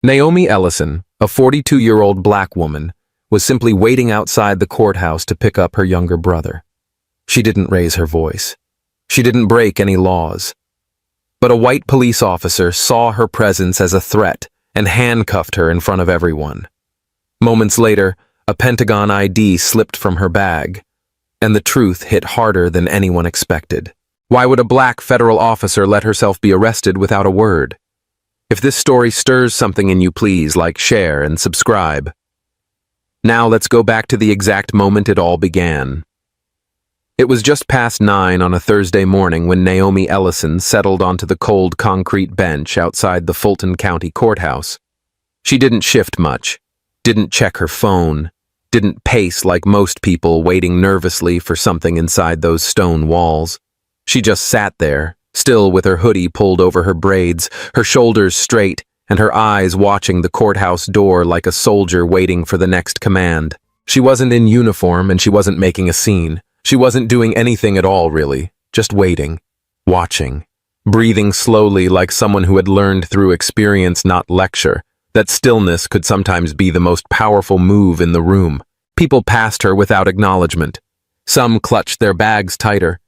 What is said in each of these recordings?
Naomi Ellison, a 42-year-old black woman, was simply waiting outside the courthouse to pick up her younger brother. She didn't raise her voice. She didn't break any laws. But a white police officer saw her presence as a threat and handcuffed her in front of everyone. Moments later, a Pentagon ID slipped from her bag, and the truth hit harder than anyone expected. Why would a black federal officer let herself be arrested without a word? If this story stirs something in you, please like, share, and subscribe. Now let's go back to the exact moment it all began. It was just past 9 on a Thursday morning when Naomi Ellison settled onto the cold concrete bench outside the Fulton County Courthouse. She didn't shift much, didn't check her phone, didn't pace like most people waiting nervously for something inside those stone walls. She just sat there, still with her hoodie pulled over her braids, her shoulders straight, and her eyes watching the courthouse door like a soldier waiting for the next command. She wasn't in uniform and she wasn't making a scene. She wasn't doing anything at all, really, just waiting, watching, breathing slowly like someone who had learned through experience, not lecture, that stillness could sometimes be the most powerful move in the room. People passed her without acknowledgement. Some clutched their bags tighter.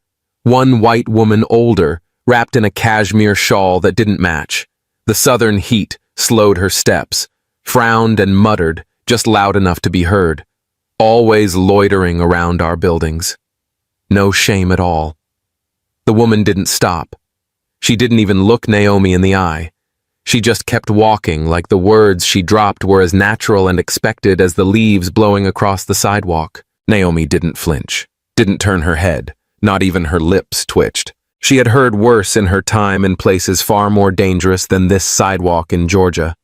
One white woman older, wrapped in a cashmere shawl that didn't match. The southern heat slowed her steps, frowned and muttered, just loud enough to be heard. Always loitering around our buildings. No shame at all. The woman didn't stop. She didn't even look Naomi in the eye. She just kept walking like the words she dropped were as natural and expected as the leaves blowing across the sidewalk. Naomi didn't flinch, didn't turn her head, not even her lips twitched. She had heard worse in her time in places far more dangerous than this sidewalk in Georgia.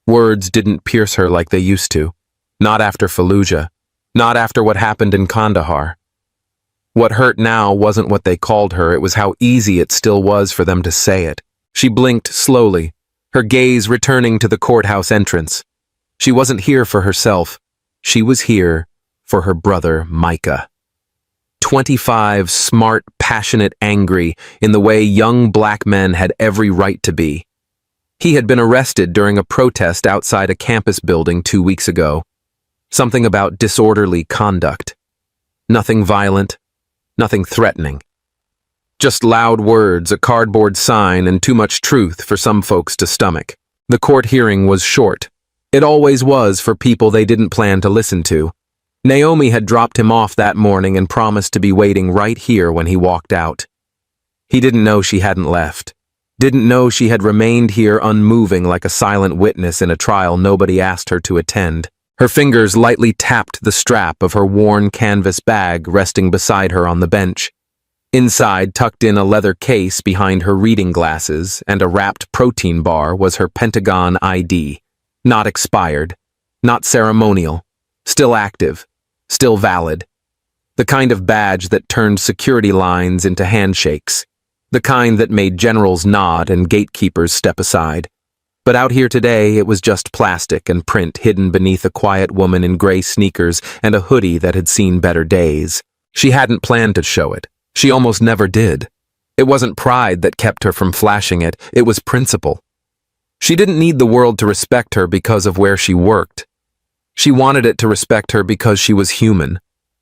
Words didn't pierce her like they used to. Not after Fallujah. Not after what happened in Kandahar. What hurt now wasn't what they called her, it was how easy it still was for them to say it. She blinked slowly, her gaze returning to the courthouse entrance. She wasn't here for herself. She was here for her brother, Micah. 25, smart, passionate, angry, in the way young black men had every right to be. He had been arrested during a protest outside a campus building 2 weeks ago. Something about disorderly conduct. Nothing violent, nothing threatening. Just loud words, a cardboard sign, and too much truth for some folks to stomach. The court hearing was short. It always was for people they didn't plan to listen to. Naomi had dropped him off that morning and promised to be waiting right here when he walked out. He didn't know she hadn't left. Didn't know she had remained here unmoving like a silent witness in a trial nobody asked her to attend. Her fingers lightly tapped the strap of her worn canvas bag resting beside her on the bench. Inside, tucked in a leather case behind her reading glasses and a wrapped protein bar, was her Pentagon ID. Not expired, not ceremonial, still active, still valid. The kind of badge that turned security lines into handshakes. The kind that made generals nod and gatekeepers step aside. But out here today, it was just plastic and print hidden beneath a quiet woman in gray sneakers and a hoodie that had seen better days. She hadn't planned to show it. She almost never did. It wasn't pride that kept her from flashing it, it was principle. She didn't need the world to respect her because of where she worked. She wanted it to respect her because she was human,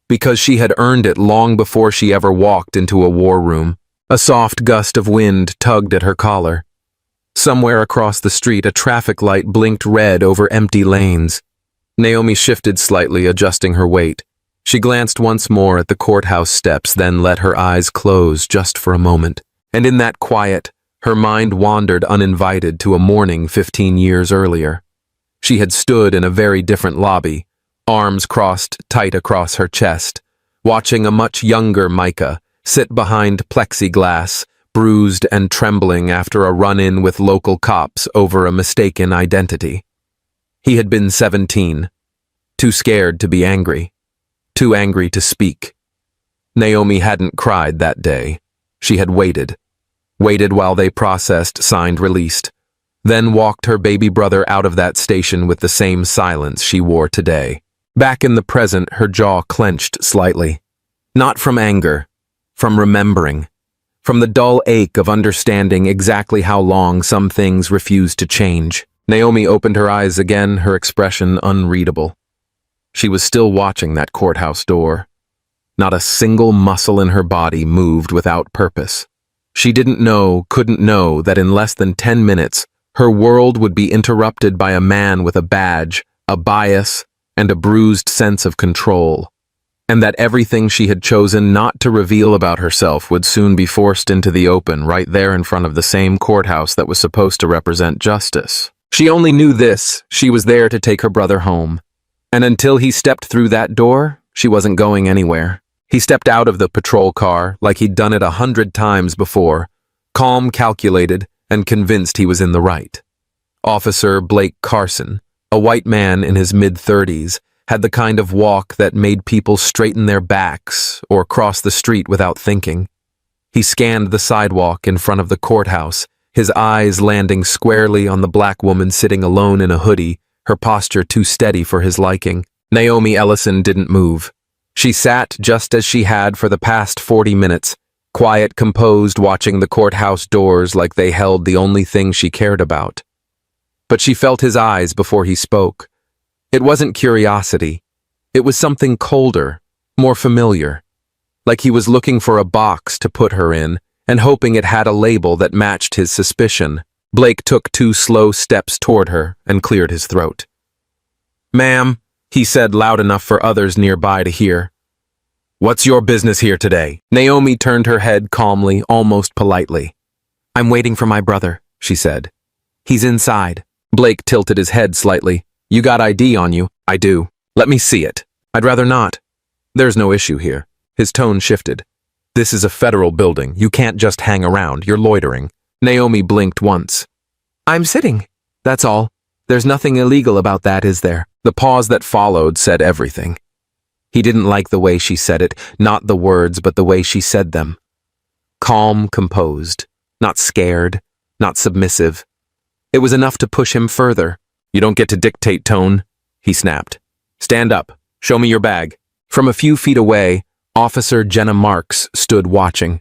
because she had earned it long before she ever walked into a war room. A soft gust of wind tugged at her collar. Somewhere across the street, a traffic light blinked red over empty lanes. Naomi shifted slightly, adjusting her weight. She glanced once more at the courthouse steps, then let her eyes close just for a moment. And in that quiet, her mind wandered uninvited to a morning 15 years earlier. She had stood in a very different lobby, arms crossed tight across her chest, watching a much younger Micah sit behind plexiglass, bruised and trembling after a run-in with local cops over a mistaken identity. He had been 17, too scared to be angry, too angry to speak. Naomi hadn't cried that day. She had waited while they processed, signed, released, then walked her baby brother out of that station with the same silence she wore today. Back in the present, her jaw clenched slightly. Not from anger, from remembering. From the dull ache of understanding exactly how long some things refused to change. Naomi opened her eyes again, her expression unreadable. She was still watching that courthouse door. Not a single muscle in her body moved without purpose. She couldn't know that in less than 10 minutes, her world would be interrupted by a man with a badge, a bias, and a bruised sense of control, and that everything she had chosen not to reveal about herself would soon be forced into the open right there in front of the same courthouse that was supposed to represent justice. She only knew this: she was there to take her brother home. And until he stepped through that door, she wasn't going anywhere. He stepped out of the patrol car like he'd done it 100 times before, calm, calculated, and convinced he was in the right. Officer Blake Carson, a white man in his mid-30s, had the kind of walk that made people straighten their backs or cross the street without thinking. He scanned the sidewalk in front of the courthouse, his eyes landing squarely on the black woman sitting alone in a hoodie, her posture too steady for his liking. Naomi Ellison didn't move. She sat just as she had for the past 40 minutes, quiet, composed, watching the courthouse doors like they held the only thing she cared about. But she felt his eyes before he spoke. It wasn't curiosity. It was something colder, more familiar. Like he was looking for a box to put her in and hoping it had a label that matched his suspicion. Blake took 2 slow steps toward her and cleared his throat. "Ma'am," he said loud enough for others nearby to hear. "What's your business here today?" Naomi turned her head calmly, almost politely. "I'm waiting for my brother," she said. "He's inside." Blake tilted his head slightly. "You got ID on you?" "I do." "Let me see it." "I'd rather not." "There's no issue here." His tone shifted. "This is a federal building. You can't just hang around. You're loitering." Naomi blinked once. "I'm sitting. That's all. There's nothing illegal about that, is there?" The pause that followed said everything. He didn't like the way she said it, not the words, but the way she said them. Calm, composed, not scared, not submissive. It was enough to push him further. "You don't get to dictate tone," he snapped. "Stand up. Show me your bag." From a few feet away, Officer Jenna Marks stood watching.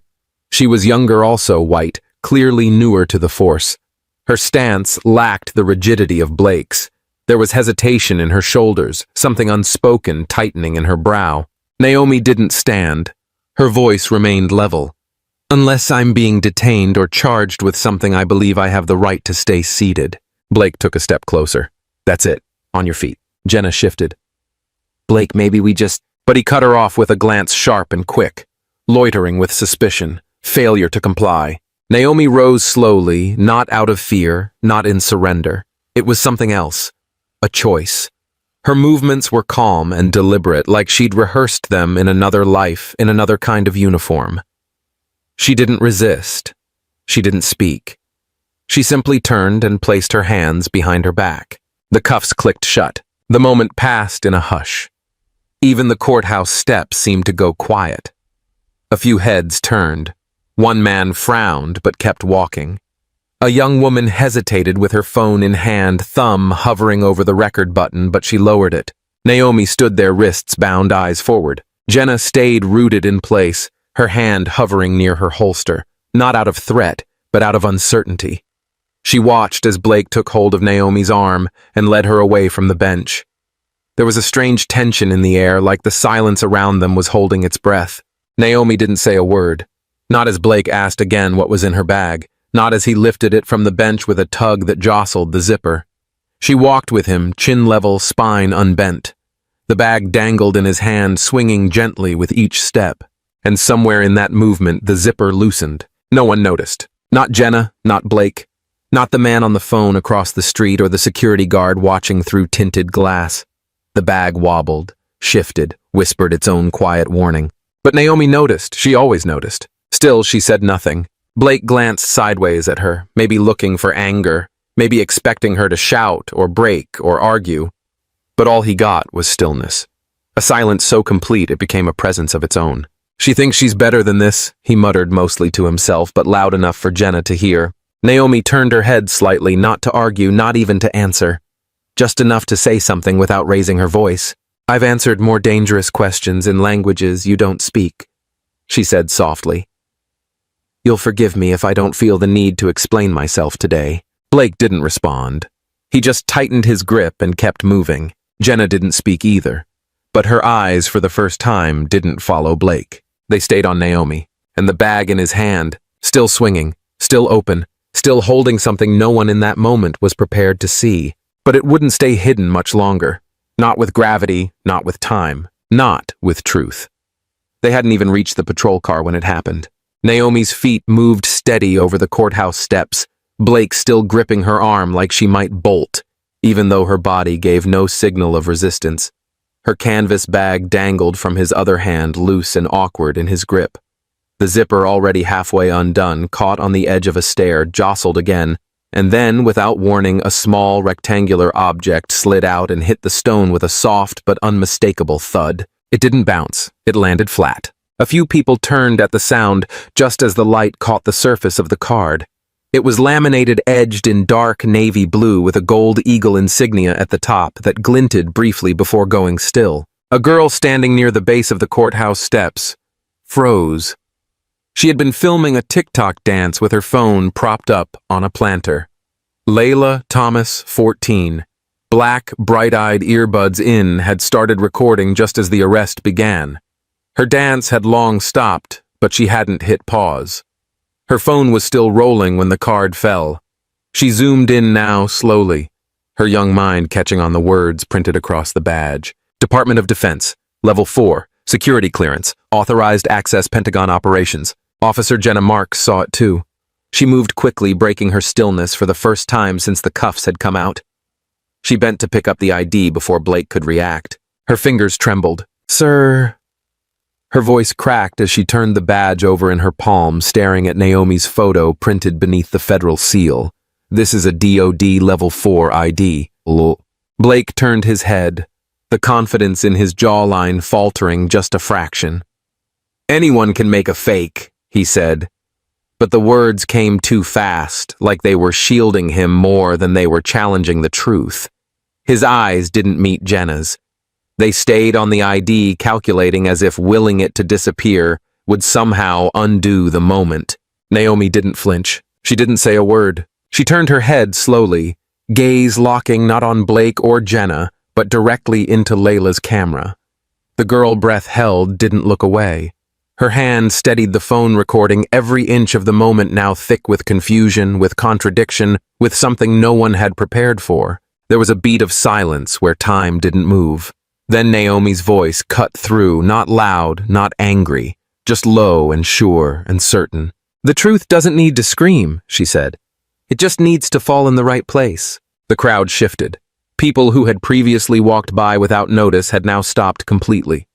She was younger, also white, clearly newer to the force. Her stance lacked the rigidity of Blake's. There was hesitation in her shoulders, something unspoken tightening in her brow. Naomi didn't stand. Her voice remained level. "Unless I'm being detained or charged with something, I believe I have the right to stay seated." Blake took a step closer. "That's it. On your feet." Jenna shifted. "Blake, maybe we just—" But he cut her off with a glance sharp and quick. Loitering with suspicion, failure to comply. Naomi rose slowly, not out of fear, not in surrender. It was something else. A choice. Her movements were calm and deliberate, like she'd rehearsed them in another life, in another kind of uniform. She didn't resist. She didn't speak. She simply turned and placed her hands behind her back. The cuffs clicked shut. The moment passed in a hush. Even the courthouse steps seemed to go quiet. A few heads turned. One man frowned but kept walking. A young woman hesitated with her phone in hand, thumb hovering over the record button, but she lowered it. Naomi stood there, wrists bound, eyes forward. Jenna stayed rooted in place, her hand hovering near her holster, not out of threat, but out of uncertainty. She watched as Blake took hold of Naomi's arm and led her away from the bench. There was a strange tension in the air, like the silence around them was holding its breath. Naomi didn't say a word. Not as Blake asked again what was in her bag, not as he lifted it from the bench with a tug that jostled the zipper. She walked with him, chin level, spine unbent. The bag dangled in his hand, swinging gently with each step. And somewhere in that movement, the zipper loosened. No one noticed. Not Jenna, not Blake. Not the man on the phone across the street or the security guard watching through tinted glass. The bag wobbled, shifted, whispered its own quiet warning. But Naomi noticed. She always noticed. Still, she said nothing. Blake glanced sideways at her, maybe looking for anger, maybe expecting her to shout or break or argue. But all he got was stillness. A silence so complete it became a presence of its own. "She thinks she's better than this," he muttered mostly to himself, but loud enough for Jenna to hear. Naomi turned her head slightly, not to argue, not even to answer. Just enough to say something without raising her voice. "I've answered more dangerous questions in languages you don't speak," she said softly. "You'll forgive me if I don't feel the need to explain myself today." Blake didn't respond. He just tightened his grip and kept moving. Jenna didn't speak either, but her eyes, for the first time, didn't follow Blake. They stayed on Naomi, and the bag in his hand, still swinging, still open, still holding something no one in that moment was prepared to see. But it wouldn't stay hidden much longer. Not with gravity, not with time, not with truth. They hadn't even reached the patrol car when it happened. Naomi's feet moved steady over the courthouse steps, Blake still gripping her arm like she might bolt, even though her body gave no signal of resistance. Her canvas bag dangled from his other hand, loose and awkward in his grip. The zipper, already halfway undone, caught on the edge of a stair, jostled again, and then, without warning, a small, rectangular object slid out and hit the stone with a soft but unmistakable thud. It didn't bounce. It landed flat. A few people turned at the sound just as the light caught the surface of the card. It was laminated, edged in dark navy blue with a gold eagle insignia at the top that glinted briefly before going still. A girl standing near the base of the courthouse steps froze. She had been filming a TikTok dance with her phone propped up on a planter. Layla Thomas, 14. Black, bright-eyed earbuds in, had started recording just as the arrest began. Her dance had long stopped, but she hadn't hit pause. Her phone was still rolling when the card fell. She zoomed in now, slowly, her young mind catching on the words printed across the badge. Department of Defense, Level 4, Security Clearance, Authorized Access Pentagon Operations. Officer Jenna Marks saw it too. She moved quickly, breaking her stillness for the first time since the cuffs had come out. She bent to pick up the ID before Blake could react. Her fingers trembled. "Sir..." Her voice cracked as she turned the badge over in her palm, staring at Naomi's photo printed beneath the federal seal. "This is a DOD Level 4 ID. Blake turned his head, the confidence in his jawline faltering just a fraction. "Anyone can make a fake," he said. But the words came too fast, like they were shielding him more than they were challenging the truth. His eyes didn't meet Jenna's. They stayed on the ID, calculating as if willing it to disappear would somehow undo the moment. Naomi didn't flinch. She didn't say a word. She turned her head slowly, gaze locking not on Blake or Jenna, but directly into Layla's camera. The girl, breath held, didn't look away. Her hand steadied the phone recording, every inch of the moment now thick with confusion, with contradiction, with something no one had prepared for. There was a beat of silence where time didn't move. Then Naomi's voice cut through, not loud, not angry, just low and sure and certain. "The truth doesn't need to scream," she said. "It just needs to fall in the right place." The crowd shifted. People who had previously walked by without notice had now stopped completely.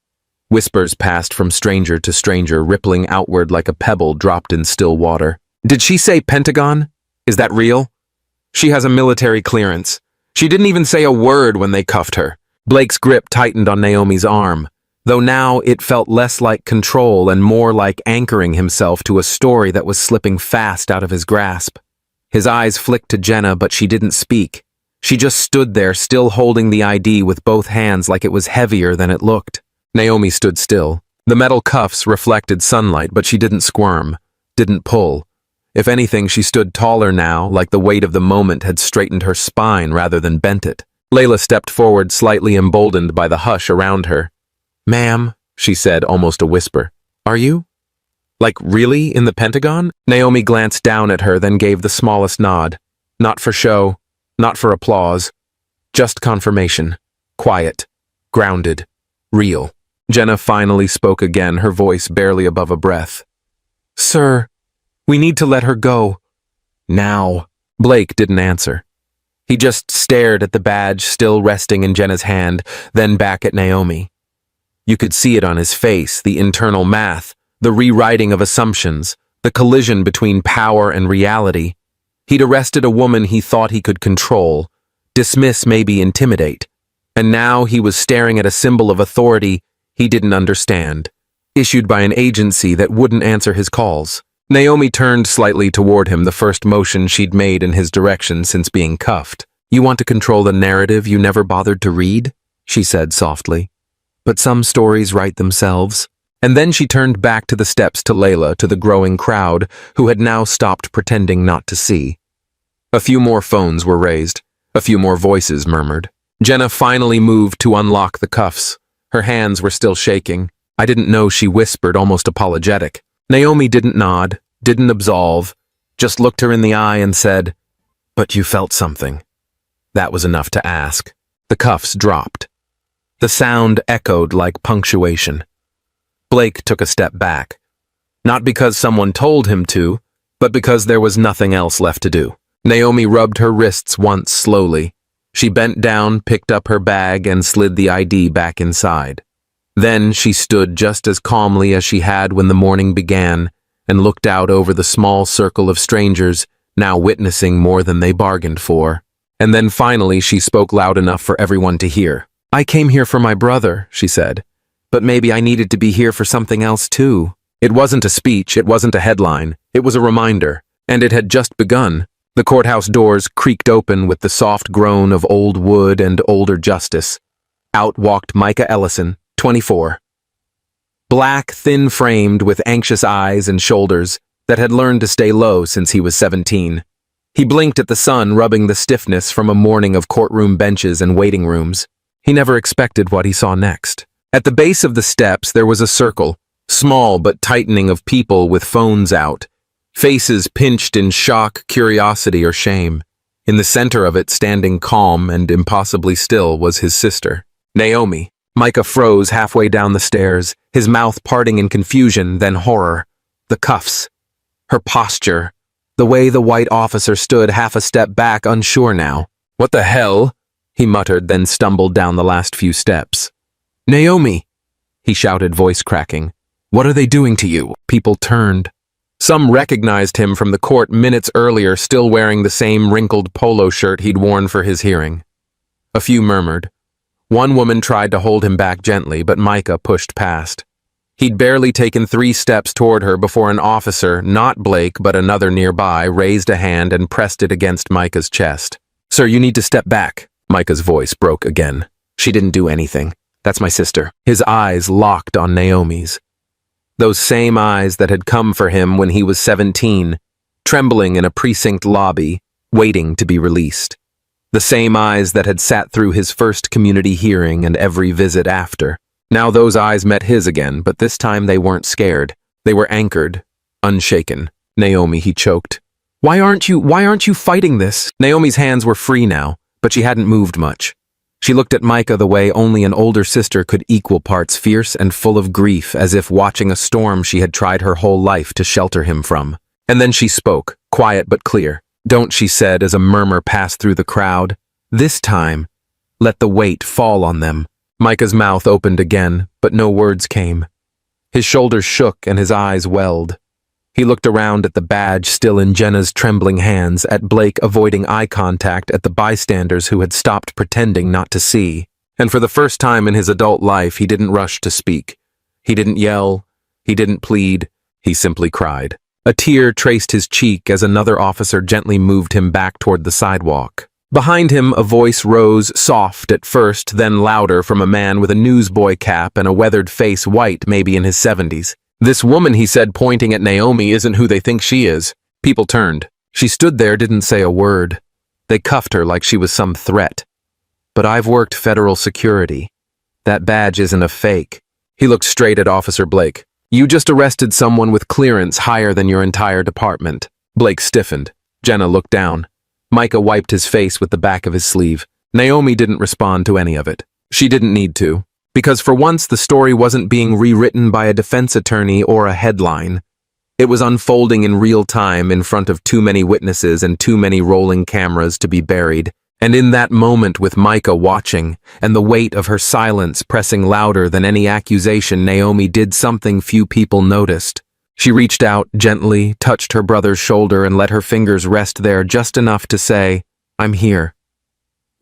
Whispers passed from stranger to stranger, rippling outward like a pebble dropped in still water. "Did she say Pentagon? Is that real? She has a military clearance. She didn't even say a word when they cuffed her." Blake's grip tightened on Naomi's arm, though now it felt less like control and more like anchoring himself to a story that was slipping fast out of his grasp. His eyes flicked to Jenna, but she didn't speak. She just stood there, still holding the ID with both hands like it was heavier than it looked. Naomi stood still. The metal cuffs reflected sunlight, but she didn't squirm, didn't pull. If anything, she stood taller now, like the weight of the moment had straightened her spine rather than bent it. Layla stepped forward, slightly emboldened by the hush around her. "Ma'am," she said, almost a whisper. "Are you? Like, really in the Pentagon?" Naomi glanced down at her, then gave the smallest nod. Not for show, not for applause. Just confirmation. Quiet. Grounded. Real. Jenna finally spoke again, her voice barely above a breath. "Sir, we need to let her go. Now." Blake didn't answer. He just stared at the badge still resting in Jenna's hand, then back at Naomi. You could see it on his face, the internal math, the rewriting of assumptions, the collision between power and reality. He'd arrested a woman he thought he could control, dismiss, maybe intimidate. And now he was staring at a symbol of authority he didn't understand, issued by an agency that wouldn't answer his calls. Naomi turned slightly toward him, the first motion she'd made in his direction since being cuffed. "You want to control the narrative you never bothered to read?" she said softly. "But some stories write themselves." And then she turned back to the steps, to Layla, to the growing crowd, who had now stopped pretending not to see. A few more phones were raised. A few more voices murmured. Jenna finally moved to unlock the cuffs. Her hands were still shaking. I didn't know she whispered, almost apologetic. Naomi didn't nod, didn't absolve, just looked her in the eye and said, "But you felt something." That was enough to ask. The cuffs dropped. The sound echoed like punctuation. Blake took a step back. Not because someone told him to, but because there was nothing else left to do. Naomi rubbed her wrists once slowly. She bent down, picked up her bag, and slid the ID back inside. Then she stood just as calmly as she had when the morning began and looked out over the small circle of strangers, now witnessing more than they bargained for. And then finally she spoke loud enough for everyone to hear. "I came here for my brother," she said, "but maybe I needed to be here for something else too." It wasn't a speech, it wasn't a headline, it was a reminder, and it had just begun. The courthouse doors creaked open with the soft groan of old wood and older justice. Out walked Micah Ellison, 24. Black, thin-framed, with anxious eyes and shoulders that had learned to stay low since he was 17. He blinked at the sun, rubbing the stiffness from a morning of courtroom benches and waiting rooms. He never expected what he saw next. At the base of the steps there was a circle, small but tightening, of people with phones out, faces pinched in shock, curiosity, or shame. In the center of it, standing calm and impossibly still, was his sister, Naomi. Micah froze halfway down the stairs, his mouth parting in confusion, then horror. The cuffs, her posture, the way the white officer stood half a step back, unsure now. "What the hell?" he muttered, then stumbled down the last few steps. "Naomi!" he shouted, voice cracking. "What are they doing to you?" People turned. Some recognized him from the court minutes earlier, still wearing the same wrinkled polo shirt he'd worn for his hearing. A few murmured. One woman tried to hold him back gently, but Micah pushed past. He'd barely taken 3 steps toward her before an officer, not Blake but another nearby, raised a hand and pressed it against Micah's chest. "Sir, you need to step back." Micah's voice broke again. "She didn't do anything. That's my sister." His eyes locked on Naomi's. Those same eyes that had come for him when he was 17, trembling in a precinct lobby, waiting to be released. The same eyes that had sat through his first community hearing and every visit after. Now those eyes met his again, but this time they weren't scared. They were anchored, unshaken. "Naomi," he choked. Why aren't you fighting this?" Naomi's hands were free now, but she hadn't moved much. She looked at Micah the way only an older sister could, equal parts fierce and full of grief, as if watching a storm she had tried her whole life to shelter him from. And then she spoke, quiet but clear. "Don't," she said as a murmur passed through the crowd. "This time, let the weight fall on them." Micah's mouth opened again, but no words came. His shoulders shook and his eyes welled. He looked around at the badge still in Jenna's trembling hands, at Blake avoiding eye contact, at the bystanders who had stopped pretending not to see. And for the first time in his adult life, he didn't rush to speak. He didn't yell. He didn't plead. He simply cried. A tear traced his cheek as another officer gently moved him back toward the sidewalk. Behind him, a voice rose, soft at first, then louder, from a man with a newsboy cap and a weathered face, white, maybe in his 70s. "This woman," he said, pointing at Naomi, "isn't who they think she is." People turned. She stood there, didn't say a word. They cuffed her like she was some threat. "But I've worked federal security. That badge isn't a fake." He looked straight at Officer Blake. "You just arrested someone with clearance higher than your entire department." Blake stiffened. Jenna looked down. Micah wiped his face with the back of his sleeve. Naomi didn't respond to any of it. She didn't need to. Because for once the story wasn't being rewritten by a defense attorney or a headline. It was unfolding in real time in front of too many witnesses and too many rolling cameras to be buried. And in that moment, with Micah watching, and the weight of her silence pressing louder than any accusation, Naomi did something few people noticed. She reached out gently, touched her brother's shoulder, and let her fingers rest there just enough to say, "I'm here.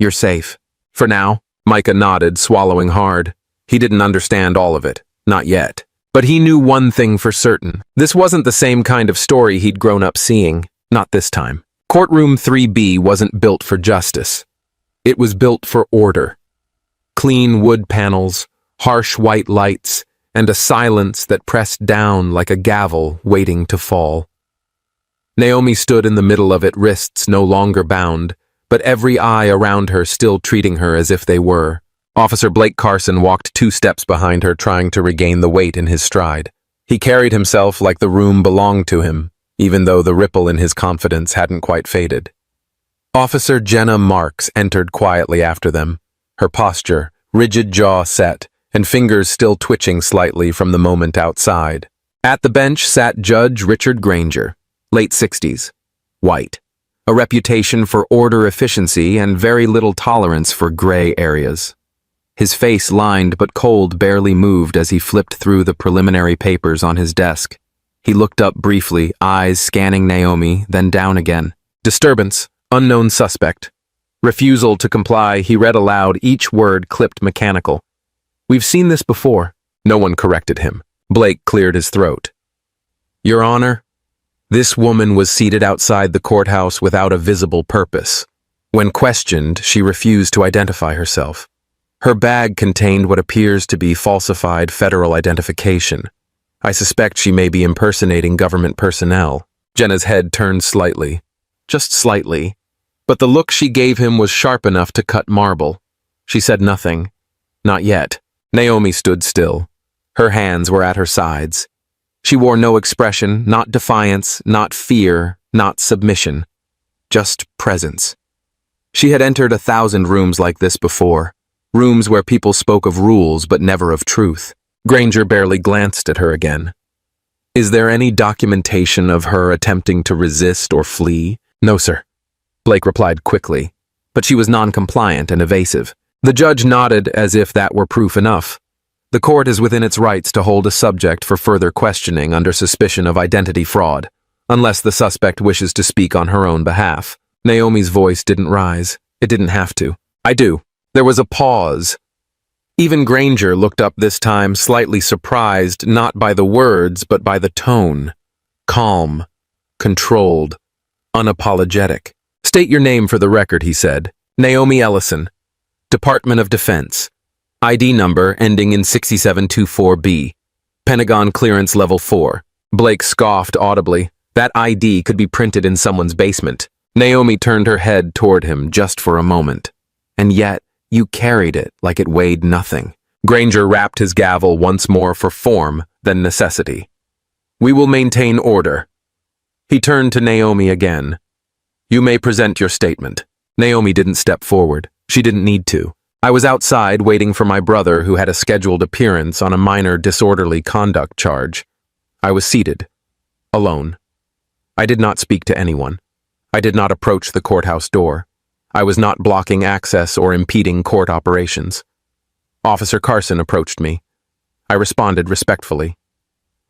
You're safe. For now." Micah nodded, swallowing hard. He didn't understand all of it. Not yet. But he knew one thing for certain. This wasn't the same kind of story he'd grown up seeing. Not this time. Courtroom 3B wasn't built for justice. It was built for order. Clean wood panels, harsh white lights, and a silence that pressed down like a gavel waiting to fall. Naomi stood in the middle of it, wrists no longer bound, but every eye around her still treating her as if they were. Officer Blake Carson walked 2 steps behind her, trying to regain the weight in his stride. He carried himself like the room belonged to him, even though the ripple in his confidence hadn't quite faded. Officer Jenna Marks entered quietly after them, her posture, rigid jaw set, and fingers still twitching slightly from the moment outside. At the bench sat Judge Richard Granger, late 60s, white, a reputation for order, efficiency, and very little tolerance for gray areas. His face, lined but cold, barely moved as he flipped through the preliminary papers on his desk. He looked up briefly, eyes scanning Naomi, then down again. Disturbance, unknown suspect. Refusal to comply, he read aloud, each word clipped mechanical. We've seen this before. No one corrected him. Blake cleared his throat. Your Honor, this woman was seated outside the courthouse without a visible purpose. When questioned, she refused to identify herself. Her bag contained what appears to be falsified federal identification. I suspect she may be impersonating government personnel. Jenna's head turned slightly. Just slightly. But the look she gave him was sharp enough to cut marble. She said nothing. Not yet. Naomi stood still. Her hands were at her sides. She wore no expression, not defiance, not fear, not submission. Just presence. She had entered 1,000 rooms like this before. Rooms where people spoke of rules but never of truth. Granger barely glanced at her again. Is there any documentation of her attempting to resist or flee? No, sir. Blake replied quickly, but she was non-compliant and evasive. The judge nodded as if that were proof enough. The court is within its rights to hold a subject for further questioning under suspicion of identity fraud, unless the suspect wishes to speak on her own behalf. Naomi's voice didn't rise. It didn't have to. I do. There was a pause. Even Granger looked up this time, slightly surprised, not by the words, but by the tone. Calm, controlled, unapologetic. State your name for the record, he said. Naomi Ellison, Department of Defense. ID number ending in 6724B. Pentagon clearance level 4. Blake scoffed audibly. That ID could be printed in someone's basement. Naomi turned her head toward him just for a moment. And yet, you carried it like it weighed nothing. Granger rapped his gavel once more for form, then necessity. We will maintain order. He turned to Naomi again. You may present your statement. Naomi didn't step forward. She didn't need to. I was outside waiting for my brother who had a scheduled appearance on a minor disorderly conduct charge. I was seated, alone. I did not speak to anyone. I did not approach the courthouse door. I was not blocking access or impeding court operations. Officer Carson approached me. I responded respectfully.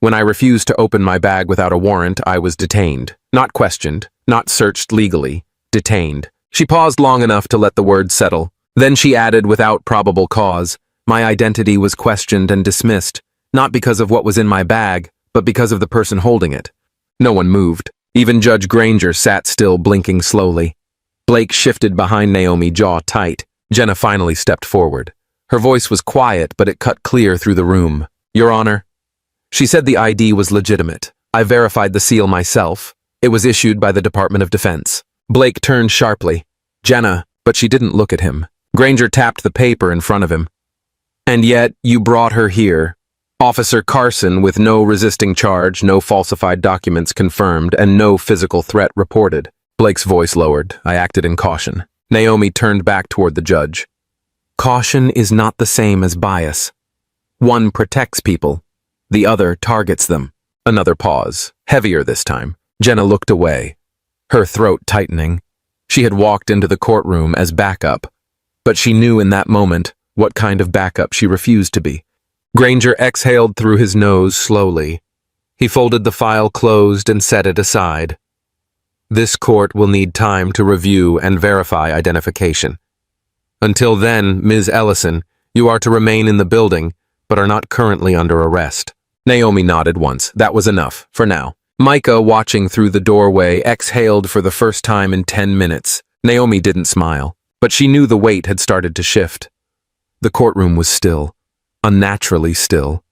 When I refused to open my bag without a warrant, I was detained. Not questioned, not searched legally. Detained. She paused long enough to let the words settle. Then she added without probable cause, my identity was questioned and dismissed, not because of what was in my bag, but because of the person holding it. No one moved. Even Judge Granger sat still, blinking slowly. Blake shifted behind Naomi, jaw tight. Jenna finally stepped forward. Her voice was quiet, but it cut clear through the room. Your Honor. She said the ID was legitimate. I verified the seal myself. It was issued by the Department of Defense. Blake turned sharply. Jenna, but she didn't look at him. Granger tapped the paper in front of him. And yet, you brought her here. Officer Carson, with no resisting charge, no falsified documents confirmed, and no physical threat reported. Blake's voice lowered. I acted in caution. Naomi turned back toward the judge. Caution is not the same as bias. One protects people. The other targets them. Another pause, heavier this time. Jenna looked away, her throat tightening. She had walked into the courtroom as backup. But she knew in that moment what kind of backup she refused to be. Granger exhaled through his nose slowly. He folded the file closed and set it aside. This court will need time to review and verify identification. Until then, Ms. Ellison, you are to remain in the building, but are not currently under arrest. Naomi nodded once. That was enough, for now. Micah, watching through the doorway, exhaled for the first time in 10 minutes. Naomi didn't smile. But she knew the weight had started to shift. The courtroom was still, unnaturally still.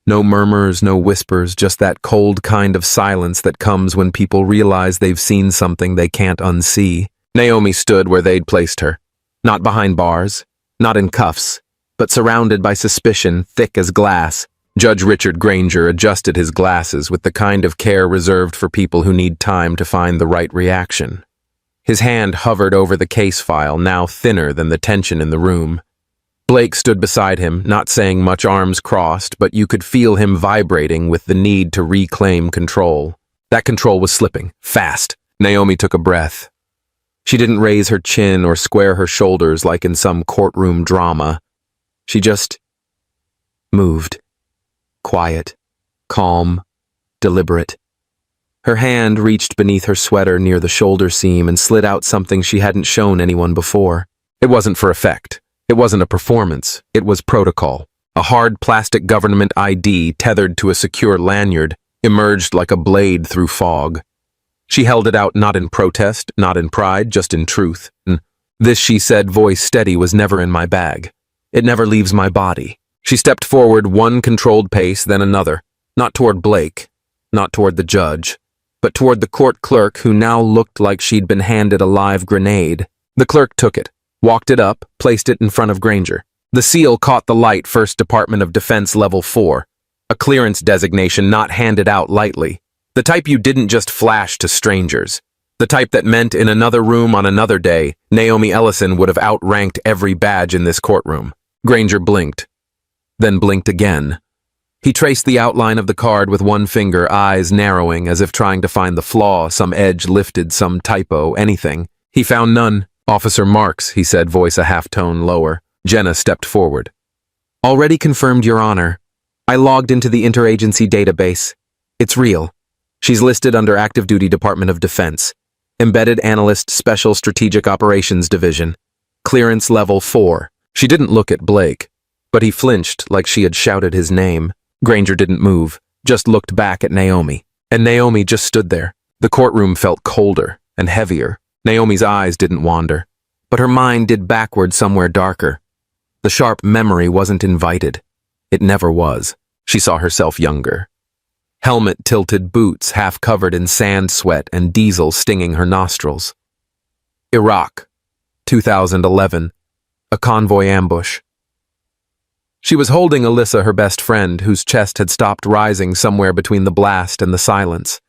No murmurs, no whispers, just that cold kind of silence that comes when people realize they've seen something they can't unsee. Naomi stood where they'd placed her. Not behind bars, not in cuffs, but surrounded by suspicion thick as glass. Judge Richard Granger adjusted his glasses with the kind of care reserved for people who need time to find the right reaction. His hand hovered over the case file, now thinner than the tension in the room. Blake stood beside him, not saying much, arms crossed, but you could feel him vibrating with the need to reclaim control. That control was slipping, fast. Naomi took a breath. She didn't raise her chin or square her shoulders like in some courtroom drama. She just moved. Quiet, calm, deliberate. Her hand reached beneath her sweater near the shoulder seam and slid out something she hadn't shown anyone before. It wasn't for effect. It wasn't a performance. It was protocol. A hard plastic government ID tethered to a secure lanyard emerged like a blade through fog. She held it out not in protest, not in pride, just in truth. This, she said, voice steady, was never in my bag. It never leaves my body. She stepped forward one controlled pace, then another. Not toward Blake, not toward the judge, but toward the court clerk who now looked like she'd been handed a live grenade. The clerk took it, walked it up, placed it in front of Granger. The seal caught the light, First Department of Defense Level 4, a clearance designation not handed out lightly. The type you didn't just flash to strangers. The type that meant in another room on another day, Naomi Ellison would have outranked every badge in this courtroom. Granger blinked, then blinked again. He traced the outline of the card with one finger, eyes narrowing as if trying to find the flaw, some edge lifted, some typo, anything. He found none. Officer Marks, he said, voice a half-tone lower. Jenna stepped forward. Already confirmed, Your Honor. I logged into the interagency database. It's real. She's listed under Active Duty Department of Defense. Embedded Analyst Special Strategic Operations Division. Clearance Level 4. She didn't look at Blake, but he flinched like she had shouted his name. Granger didn't move, just looked back at Naomi. And Naomi just stood there. The courtroom felt colder and heavier. Naomi's eyes didn't wander, but her mind did backward somewhere darker. The sharp memory wasn't invited. It never was. She saw herself younger. Helmet-tilted boots half covered in sand sweat and diesel stinging her nostrils. Iraq, 2011. A convoy ambush. She was holding Alyssa, her best friend, whose chest had stopped rising somewhere between the blast and the silence.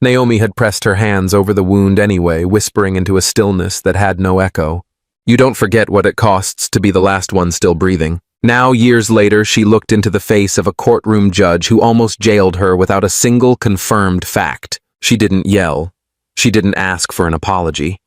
Naomi had pressed her hands over the wound anyway, whispering into a stillness that had no echo. You don't forget what it costs to be the last one still breathing. Now, years later, she looked into the face of a courtroom judge who almost jailed her without a single confirmed fact. She didn't yell. She didn't ask for an apology.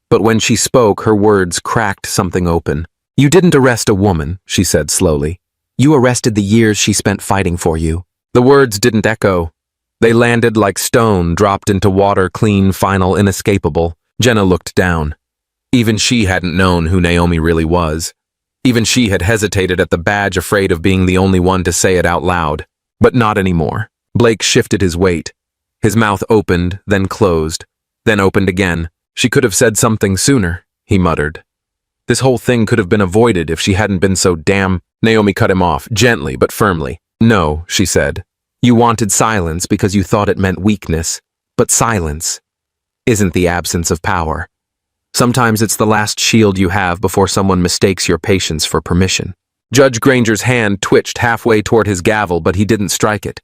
But when she spoke, her words cracked something open. You didn't arrest a woman, she said slowly. You arrested the years she spent fighting for you. The words didn't echo. They landed like stone dropped into water, clean, final, inescapable. Jenna looked down. Even she hadn't known who Naomi really was. Even she had hesitated at the badge, afraid of being the only one to say it out loud. But not anymore. Blake shifted his weight. His mouth opened, then closed, then opened again. She could have said something sooner, he muttered. This whole thing could have been avoided if she hadn't been so damn... Naomi cut him off, gently but firmly. No, she said. You wanted silence because you thought it meant weakness. But silence isn't the absence of power. Sometimes it's the last shield you have before someone mistakes your patience for permission. Judge Granger's hand twitched halfway toward his gavel, but he didn't strike it.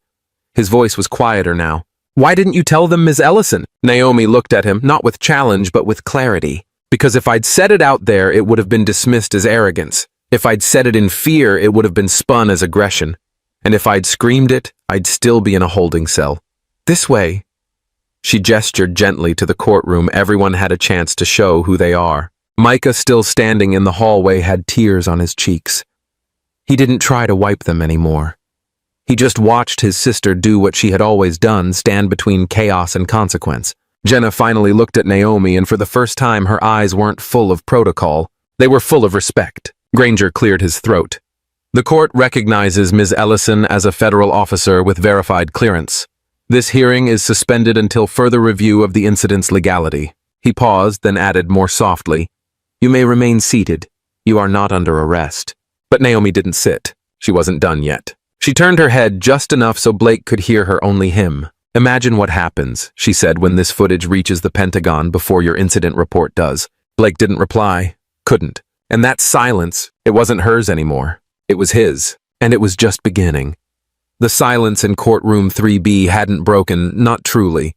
His voice was quieter now. Why didn't you tell them, Ms. Ellison? Naomi looked at him, not with challenge, but with clarity. Because if I'd said it out there, it would have been dismissed as arrogance. If I'd said it in fear, it would have been spun as aggression. And if I'd screamed it, I'd still be in a holding cell. This way. She gestured gently to the courtroom. Everyone had a chance to show who they are. Micah, still standing in the hallway, had tears on his cheeks. He didn't try to wipe them anymore. He just watched his sister do what she had always done, stand between chaos and consequence. Jenna finally looked at Naomi, and for the first time her eyes weren't full of protocol. They were full of respect. Granger cleared his throat. The court recognizes Ms. Ellison as a federal officer with verified clearance. This hearing is suspended until further review of the incident's legality. He paused, then added more softly, You may remain seated. You are not under arrest. But Naomi didn't sit. She wasn't done yet. She turned her head just enough so Blake could hear her, only him. Imagine what happens, she said, when this footage reaches the Pentagon before your incident report does. Blake didn't reply. Couldn't. And that silence, it wasn't hers anymore. It was his. And it was just beginning. The silence in courtroom 3B hadn't broken, not truly.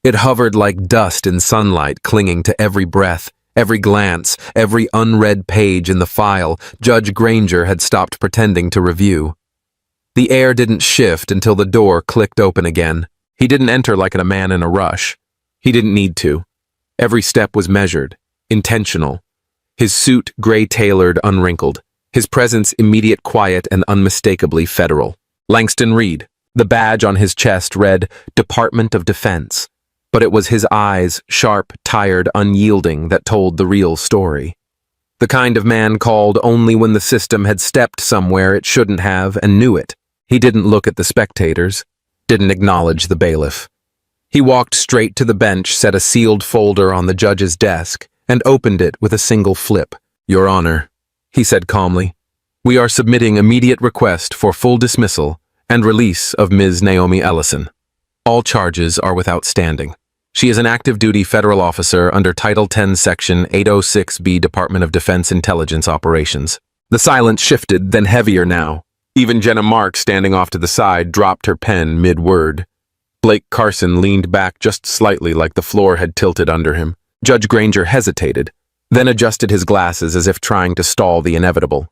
It hovered like dust in sunlight, clinging to every breath, every glance, every unread page in the file Judge Granger had stopped pretending to review. The air didn't shift until the door clicked open again. He didn't enter like a man in a rush. He didn't need to. Every step was measured, intentional. His suit gray-tailored, unwrinkled. His presence immediate, quiet, and unmistakably federal. Langston Reed. The badge on his chest read, Department of Defense. But it was his eyes, sharp, tired, unyielding, that told the real story. The kind of man called only when the system had stepped somewhere it shouldn't have and knew it. He didn't look at the spectators, didn't acknowledge the bailiff. He walked straight to the bench, set a sealed folder on the judge's desk, and opened it with a single flip. Your Honor, he said calmly, we are submitting immediate request for full dismissal and release of Ms. Naomi Ellison. All charges are without standing. She is an active duty federal officer under Title 10, Section 806B, Department of Defense Intelligence Operations. The silence shifted, then heavier now. Even Jenna Marks, standing off to the side, dropped her pen mid-word. Blake Carson leaned back just slightly, like the floor had tilted under him. Judge Granger hesitated, then adjusted his glasses as if trying to stall the inevitable.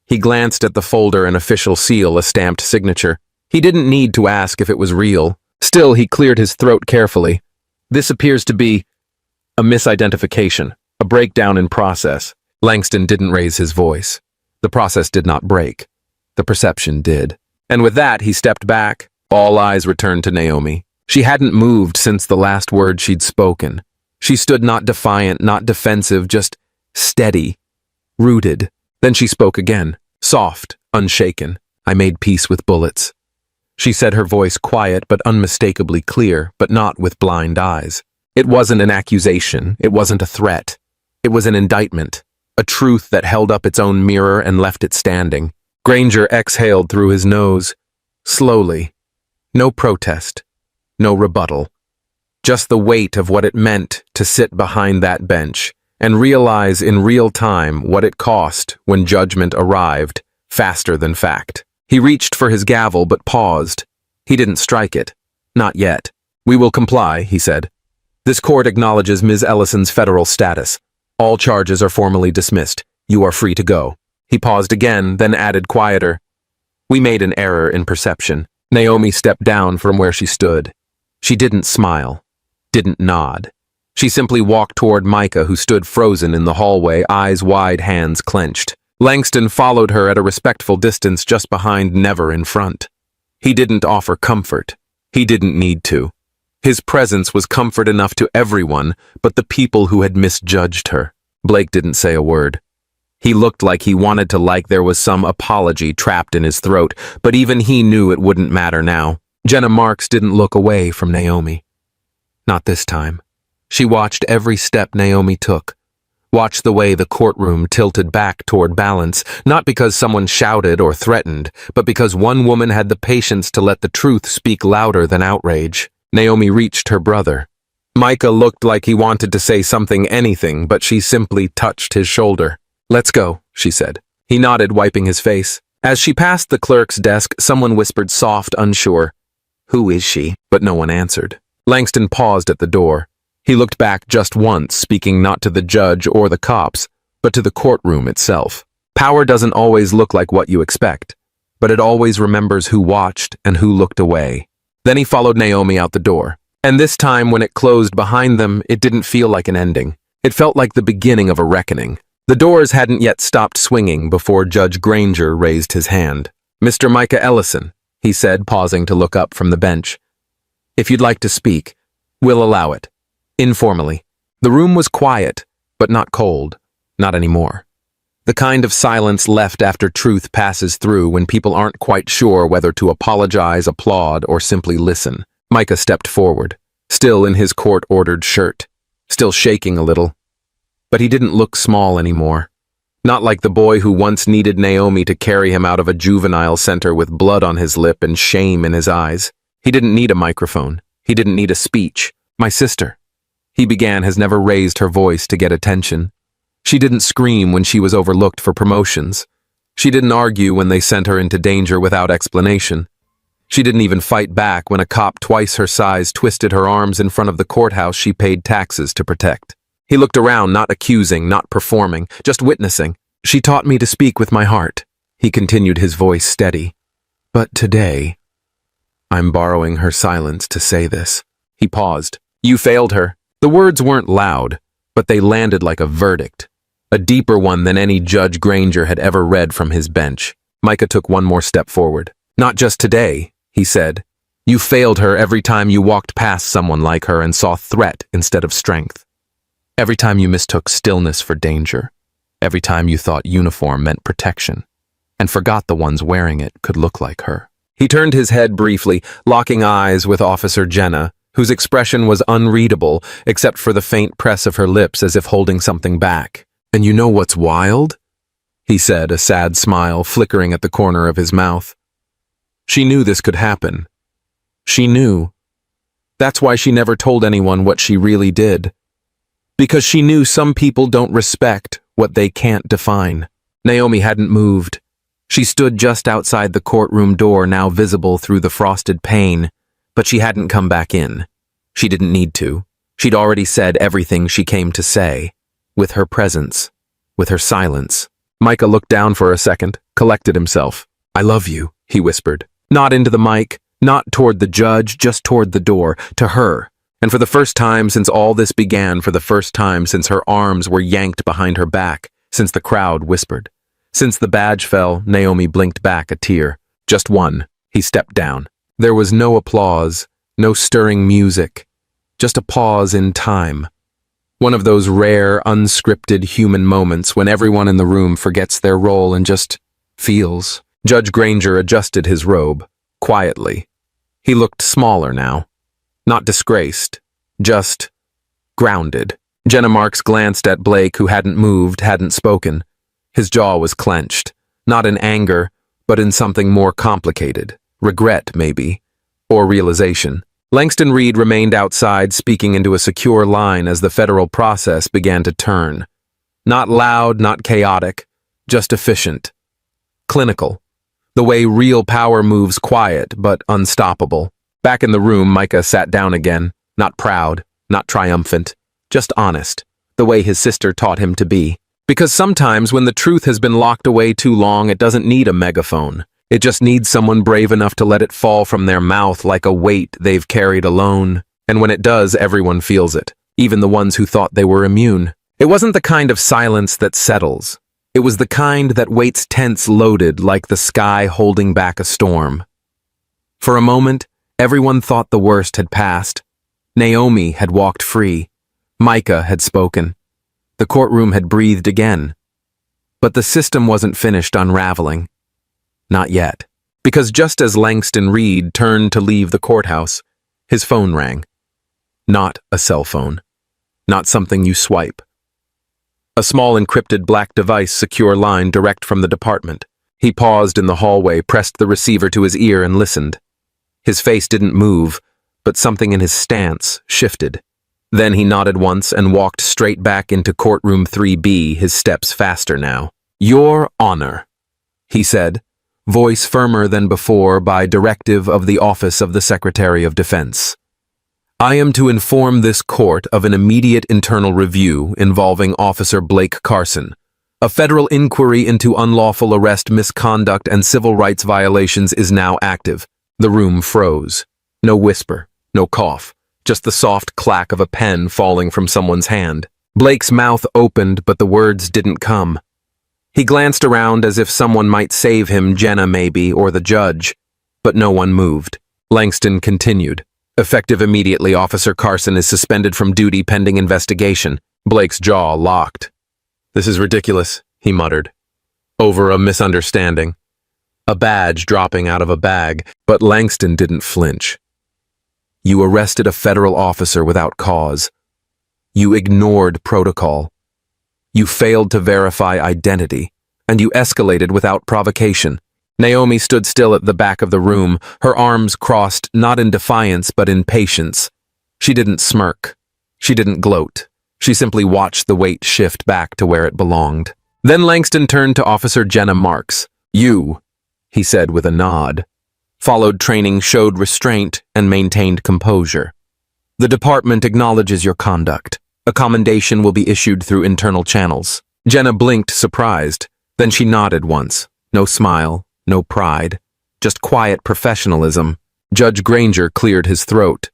He glanced at the folder, an official seal, a stamped signature. He didn't need to ask if it was real. Still, he cleared his throat carefully. This appears to be a misidentification, a breakdown in process. Langston didn't raise his voice. The process did not break. The perception did. And with that, he stepped back. All eyes returned to Naomi. She hadn't moved since the last word she'd spoken. She stood not defiant, not defensive, just steady, rooted. Then she spoke again, soft, unshaken. I made peace with bullets. She said, her voice quiet but unmistakably clear, but not with blind eyes. It wasn't an accusation. It wasn't a threat. It was an indictment, a truth that held up its own mirror and left it standing. Granger exhaled through his nose, slowly. No protest, no rebuttal. Just the weight of what it meant to sit behind that bench and realize in real time what it cost when judgment arrived, faster than fact. He reached for his gavel but paused. He didn't strike it. Not yet. We will comply, he said. This court acknowledges Ms. Ellison's federal status. All charges are formally dismissed. You are free to go. He paused again, then added quieter. We made an error in perception. Naomi stepped down from where she stood. She didn't smile, didn't nod. She simply walked toward Micah, who stood frozen in the hallway, eyes wide, hands clenched. Langston followed her at a respectful distance just behind, never in front. He didn't offer comfort. He didn't need to. His presence was comfort enough to everyone but the people who had misjudged her. Blake didn't say a word. He looked like he wanted to, like there was some apology trapped in his throat, but even he knew it wouldn't matter now. Jenna Marks didn't look away from Naomi. Not this time. She watched every step Naomi took. Watched the way the courtroom tilted back toward balance, not because someone shouted or threatened, but because one woman had the patience to let the truth speak louder than outrage. Naomi reached her brother. Micah looked like he wanted to say something, anything, but she simply touched his shoulder. Let's go, she said. He nodded, wiping his face. As she passed the clerk's desk, someone whispered, soft, unsure, "Who is she?" But no one answered. Langston paused at the door. He looked back just once, speaking not to the judge or the cops, but to the courtroom itself. Power doesn't always look like what you expect, but it always remembers who watched and who looked away. Then he followed Naomi out the door. And this time, when it closed behind them, it didn't feel like an ending. It felt like the beginning of a reckoning. The doors hadn't yet stopped swinging before Judge Granger raised his hand. "Mr. Micah Ellison," he said, pausing to look up from the bench. "If you'd like to speak, we'll allow it. Informally." The room was quiet, but not cold. Not anymore. The kind of silence left after truth passes through when people aren't quite sure whether to apologize, applaud, or simply listen. Micah stepped forward, still in his court-ordered shirt, still shaking a little. But he didn't look small anymore. Not like the boy who once needed Naomi to carry him out of a juvenile center with blood on his lip and shame in his eyes. He didn't need a microphone. He didn't need a speech. My sister, he began, has never raised her voice to get attention. She didn't scream when she was overlooked for promotions. She didn't argue when they sent her into danger without explanation. She didn't even fight back when a cop twice her size twisted her arms in front of the courthouse she paid taxes to protect. He looked around, not accusing, not performing, just witnessing. She taught me to speak with my heart. He continued, his voice steady. But today, I'm borrowing her silence to say this. He paused. You failed her. The words weren't loud, but they landed like a verdict. A deeper one than any Judge Granger had ever read from his bench. Micah took one more step forward. Not just today, he said. You failed her every time you walked past someone like her and saw threat instead of strength. Every time you mistook stillness for danger. Every time you thought uniform meant protection, and forgot the ones wearing it could look like her. He turned his head briefly, locking eyes with Officer Jenna, whose expression was unreadable except for the faint press of her lips as if holding something back. And you know what's wild? He said, a sad smile flickering at the corner of his mouth. She knew this could happen. She knew. That's why she never told anyone what she really did. Because she knew some people don't respect what they can't define. Naomi hadn't moved. She stood just outside the courtroom door, now visible through the frosted pane, but she hadn't come back in. She didn't need to. She'd already said everything she came to say. With her presence. With her silence. Micah looked down for a second, collected himself. I love you, he whispered. Not into the mic, not toward the judge, just toward the door, to her. And for the first time since all this began, for the first time since her arms were yanked behind her back, since the crowd whispered. Since the badge fell, Naomi blinked back a tear. Just one. He stepped down. There was no applause, no stirring music, just a pause in time. One of those rare, unscripted human moments when everyone in the room forgets their role and just feels. Judge Granger adjusted his robe, quietly. He looked smaller now. Not disgraced, just grounded. Jenna Marks glanced at Blake, who hadn't moved, hadn't spoken. His jaw was clenched, not in anger, but in something more complicated. Regret, maybe, or realization. Langston Reed remained outside, speaking into a secure line as the federal process began to turn. Not loud, not chaotic, just efficient. Clinical. The way real power moves, quiet, but unstoppable. Back in the room, Micah sat down again, not proud, not triumphant, just honest, the way his sister taught him to be. Because sometimes when the truth has been locked away too long, it doesn't need a megaphone. It just needs someone brave enough to let it fall from their mouth like a weight they've carried alone. And when it does, everyone feels it, even the ones who thought they were immune. It wasn't the kind of silence that settles. It was the kind that waits tense loaded like the sky holding back a storm. For a moment, everyone thought the worst had passed. Naomi had walked free. Micah had spoken. The courtroom had breathed again. But the system wasn't finished unraveling. Not yet. Because just as Langston Reed turned to leave the courthouse, his phone rang. Not a cell phone. Not something you swipe. A small encrypted black device, secure line direct from the department. He paused in the hallway, pressed the receiver to his ear and listened. His face didn't move, but something in his stance shifted. Then he nodded once and walked straight back into courtroom 3B, his steps faster now. Your Honor, he said, voice firmer than before by directive of the Office of the Secretary of Defense. I am to inform this court of an immediate internal review involving Officer Blake Carson. A federal inquiry into unlawful arrest, misconduct, and civil rights violations is now active. The room froze. No whisper, no cough, just the soft clack of a pen falling from someone's hand. Blake's mouth opened, but the words didn't come. He glanced around as if someone might save him, Jenna maybe, or the judge, but no one moved. Langston continued. Effective immediately, Officer Carson is suspended from duty pending investigation. Blake's jaw locked. This is ridiculous, he muttered. Over a misunderstanding. A badge dropping out of a bag, but Langston didn't flinch. You arrested a federal officer without cause. You ignored protocol. You failed to verify identity, and you escalated without provocation. Naomi stood still at the back of the room, her arms crossed not in defiance but in patience. She didn't smirk. She didn't gloat. She simply watched the weight shift back to where it belonged. Then Langston turned to Officer Jenna Marks. "You," he said with a nod. Followed training showed restraint and maintained composure. "The department acknowledges your conduct. A commendation will be issued through internal channels." Jenna blinked, surprised. Then she nodded once. No smile, no pride, just quiet professionalism. Judge Granger cleared his throat.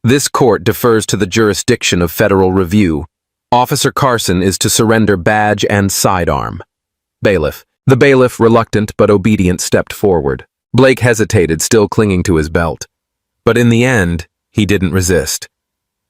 "This court defers to the jurisdiction of federal review. Officer Carson is to surrender badge and sidearm." Bailiff. The bailiff, reluctant but obedient, stepped forward. Blake hesitated, still clinging to his belt. But in the end, he didn't resist.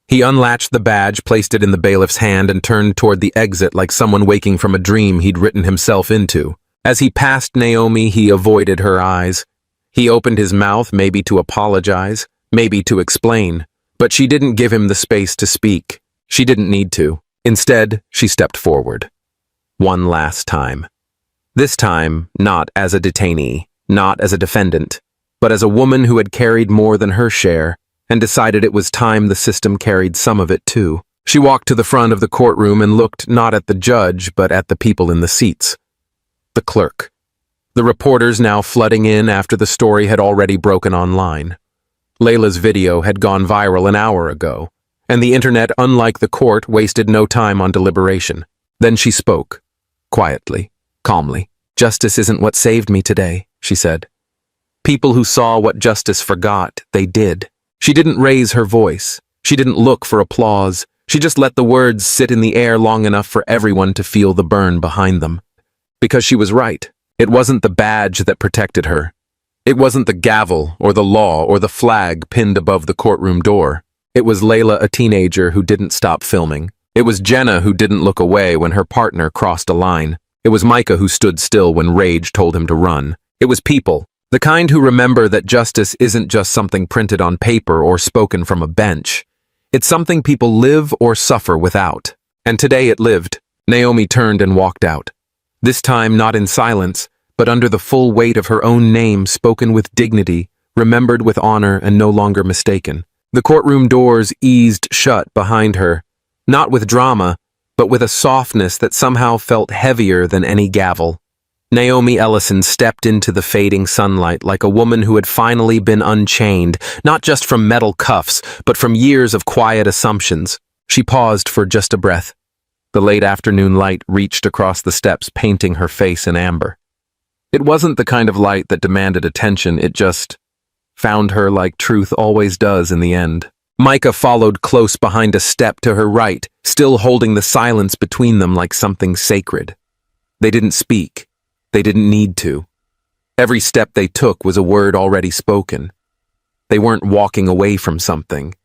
He unlatched the badge, placed it in the bailiff's hand, and turned toward the exit like someone waking from a dream he'd written himself into. As he passed Naomi, he avoided her eyes. He opened his mouth, maybe to apologize, maybe to explain, but she didn't give him the space to speak. She didn't need to. Instead, she stepped forward. One last time. This time, not as a detainee, not as a defendant, but as a woman who had carried more than her share and decided it was time the system carried some of it too. She walked to the front of the courtroom and looked not at the judge, but at the people in the seats. The clerk. The reporters now flooding in after the story had already broken online. Layla's video had gone viral an hour ago, and the internet, unlike the court, wasted no time on deliberation. Then she spoke, quietly, calmly. "Justice isn't what saved me today," she said. "People who saw what justice forgot, they did." She didn't raise her voice. She didn't look for applause. She just let the words sit in the air long enough for everyone to feel the burn behind them. Because she was right. It wasn't the badge that protected her. It wasn't the gavel or the law or the flag pinned above the courtroom door. It was Layla, a teenager who didn't stop filming. It was Jenna who didn't look away when her partner crossed a line. It was Micah who stood still when rage told him to run. It was people, the kind who remember that justice isn't just something printed on paper or spoken from a bench. It's something people live or suffer without. And today it lived. Naomi turned and walked out. This time not in silence, but under the full weight of her own name, spoken with dignity, remembered with honor, and no longer mistaken. The courtroom doors eased shut behind her, not with drama, but with a softness that somehow felt heavier than any gavel. Naomi Ellison stepped into the fading sunlight like a woman who had finally been unchained, not just from metal cuffs, but from years of quiet assumptions. She paused for just a breath. The late afternoon light reached across the steps, painting her face in amber. It wasn't the kind of light that demanded attention, it just found her like truth always does in the end. Micah followed close behind a step to her right, still holding the silence between them like something sacred. They didn't speak. They didn't need to. Every step they took was a word already spoken. They weren't walking away from something.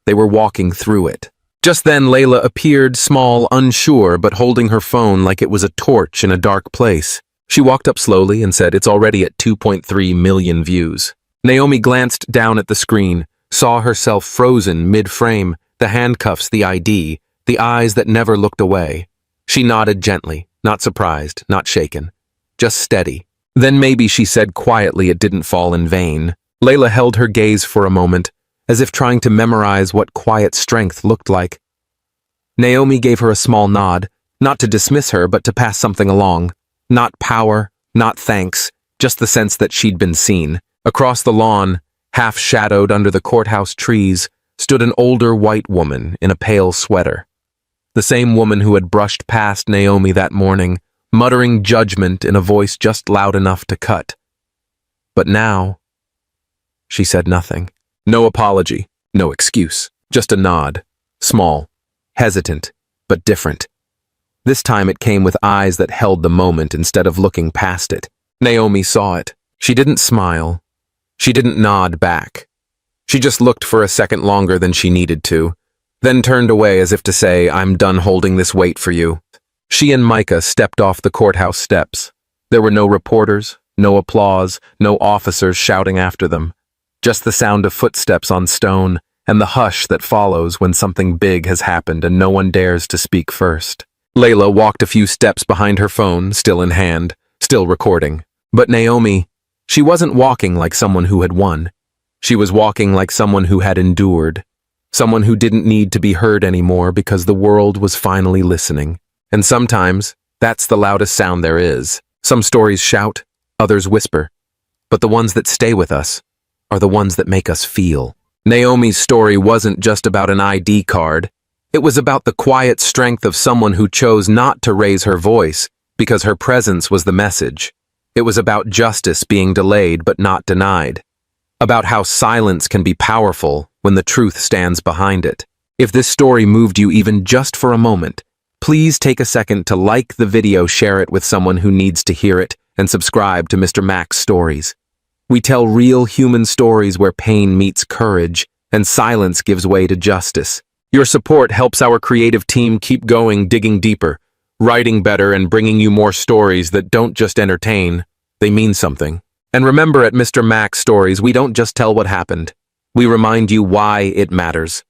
They were walking through it. Just then, Layla appeared, small, unsure, but holding her phone like it was a torch in a dark place. She walked up slowly and said, "It's already at 2.3 million views." Naomi glanced down at the screen, saw herself frozen mid-frame, the handcuffs, the ID, the eyes that never looked away. She nodded gently, not surprised, not shaken, just steady. Then maybe she said quietly it didn't fall in vain. Layla held her gaze for a moment, as if trying to memorize what quiet strength looked like. Naomi gave her a small nod, not to dismiss her, but to pass something along. Not power, not thanks, just the sense that she'd been seen. Across the lawn, half-shadowed under the courthouse trees, stood an older white woman in a pale sweater. The same woman who had brushed past Naomi that morning, muttering judgment in a voice just loud enough to cut. But now, she said nothing. No apology, no excuse, just a nod. Small, hesitant, but different. This time it came with eyes that held the moment instead of looking past it. Naomi saw it. She didn't smile. She didn't nod back. She just looked for a second longer than she needed to, then turned away as if to say, "I'm done holding this weight for you." She and Micah stepped off the courthouse steps. There were no reporters, no applause, no officers shouting after them. Just the sound of footsteps on stone and the hush that follows when something big has happened and no one dares to speak first. Layla walked a few steps behind her phone, still in hand, still recording. But Naomi, She wasn't walking like someone who had won. She was walking like someone who had endured. Someone who didn't need to be heard anymore because the world was finally listening. And sometimes, that's the loudest sound there is. Some stories shout, others whisper. But the ones that stay with us are the ones that make us feel. Naomi's story wasn't just about an ID card. It was about the quiet strength of someone who chose not to raise her voice because her presence was the message. It was about justice being delayed but not denied. About how silence can be powerful when the truth stands behind it. If this story moved you even just for a moment, please take a second to like the video, share it with someone who needs to hear it, and subscribe to Mr. Mac's Stories. We tell real human stories where pain meets courage and silence gives way to justice. Your support helps our creative team keep going, digging deeper, writing better, and bringing you more stories that don't just entertain, they mean something. And remember, at Mr. Mac's Stories, we don't just tell what happened. We remind you why it matters.